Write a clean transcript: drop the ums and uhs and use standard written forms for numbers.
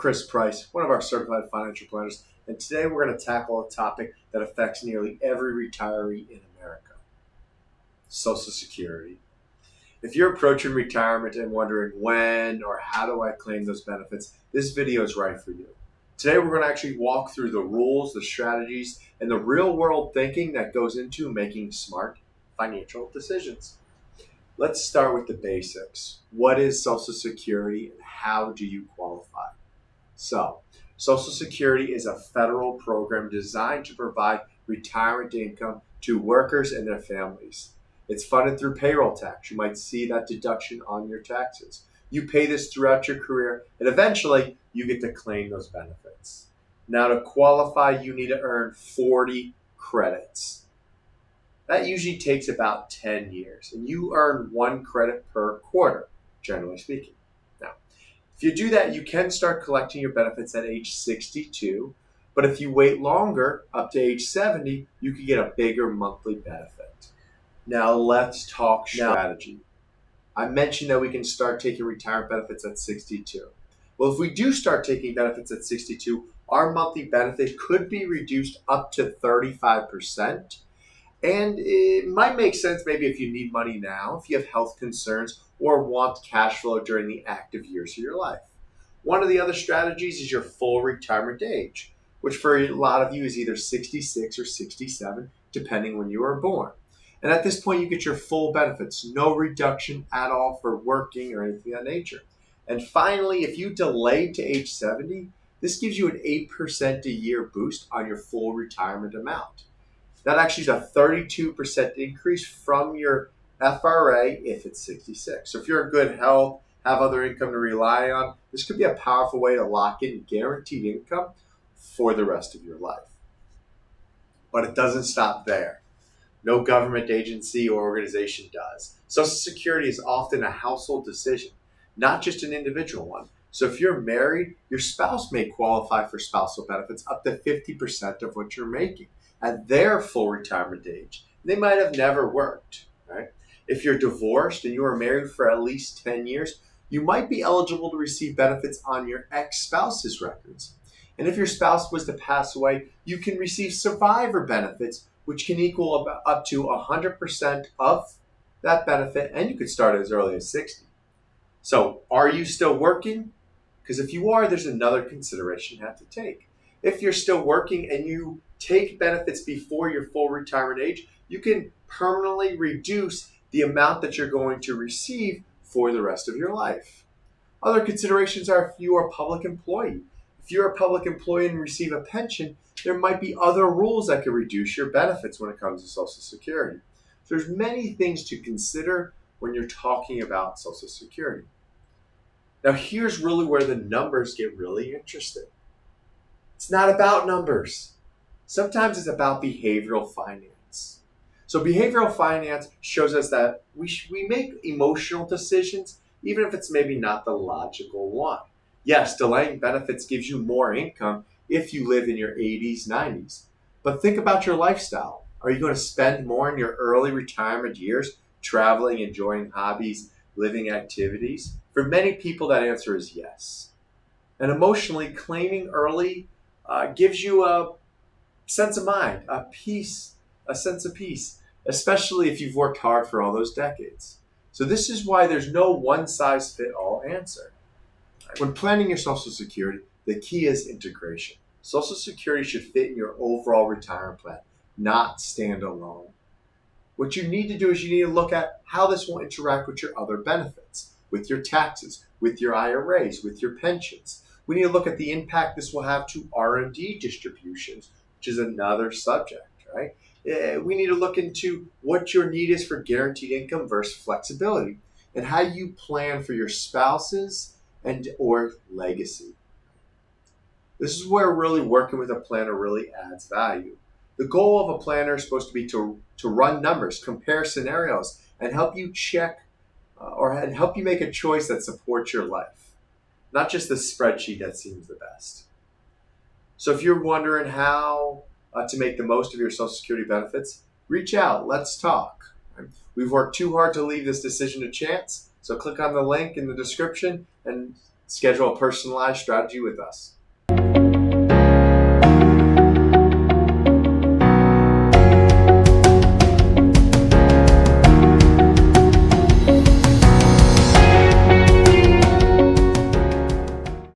Chris Price, one of our certified financial planners, and today we're going to tackle a topic that affects nearly every retiree in America: Social Security. If you're approaching retirement and wondering when or how do I claim those benefits, this video is right for you. Today we're going to actually walk through the rules, the strategies, and the real world thinking that goes into making smart financial decisions. Let's start with the basics. What is Social Security and how do you qualify? So, Social Security is a federal program designed to provide retirement income to workers and their families. It's funded through payroll tax. You might see that deduction on your taxes. You pay this throughout your career, and eventually you get to claim those benefits. Now, to qualify, you need to earn 40 credits. That usually takes about 10 years, and you earn 1 credit per quarter, generally speaking. Now, if you do that, you can start collecting your benefits at age 62, but if you wait longer, up to age 70, you can get a bigger monthly benefit. Now, let's talk strategy. I mentioned that we can start taking retirement benefits at 62. Well, if we do start taking benefits at 62, our monthly benefit could be reduced up to 35%. And it might make sense maybe if you need money now, if you have health concerns, or want cash flow during the active years of your life. One of the other strategies is your full retirement age, which for a lot of you is either 66 or 67, depending when you were born. And at this point, you get your full benefits, no reduction at all for working or anything of that nature. And finally, if you delay to age 70, this gives you an 8% a year boost on your full retirement amount. That actually is a 32% increase from your FRA if it's 66. So if you're in good health, have other income to rely on, this could be a powerful way to lock in guaranteed income for the rest of your life. But it doesn't stop there. No government agency or organization does. Social Security is often a household decision, not just an individual one. So if you're married, your spouse may qualify for spousal benefits up to 50% of what you're making at their full retirement age. They might have never worked, right? If you're divorced and you were married for at least 10 years, you might be eligible to receive benefits on your ex-spouse's records. And if your spouse was to pass away, you can receive survivor benefits, which can equal up to 100% of that benefit, and you could start as early as 60. So are you still working? Because if you are, there's another consideration you have to take. If you're still working and you take benefits before your full retirement age, you can permanently reduce the amount that you're going to receive for the rest of your life. Other considerations are if you are a public employee. If you're a public employee and receive a pension, there might be other rules that could reduce your benefits when it comes to Social Security. So there's many things to consider when you're talking about Social Security. Now here's really where the numbers get really interesting. It's not about numbers. Sometimes it's about behavioral finance. So behavioral finance shows us that we make emotional decisions, even if it's maybe not the logical one. Yes, delaying benefits gives you more income if you live in your 80s, 90s. But think about your lifestyle. Are you going to spend more in your early retirement years traveling, enjoying hobbies, living activities? For many people, that answer is yes. And emotionally, claiming early gives you a sense of mind, a sense of peace, especially if you've worked hard for all those decades. So this is why there's no one-size-fits-all answer. When planning your Social Security, the key is integration. Social Security should fit in your overall retirement plan, not stand alone. What you need to do is you need to look at how this will interact with your other benefits, with your taxes, with your IRAs, with your pensions. We need to look at the impact this will have to R&D distributions, which is another subject, right? We need to look into what your need is for guaranteed income versus flexibility, and how you plan for your spouses and or legacy. This is where really working with a planner really adds value. The goal of a planner is supposed to be to run numbers, compare scenarios, and help you and help you make a choice that supports your life, not just the spreadsheet that seems the best. So if you're wondering how to make the most of your Social Security benefits, reach out. Let's talk. We've worked too hard to leave this decision to chance, so click on the link in the description and Schedule a personalized strategy with us.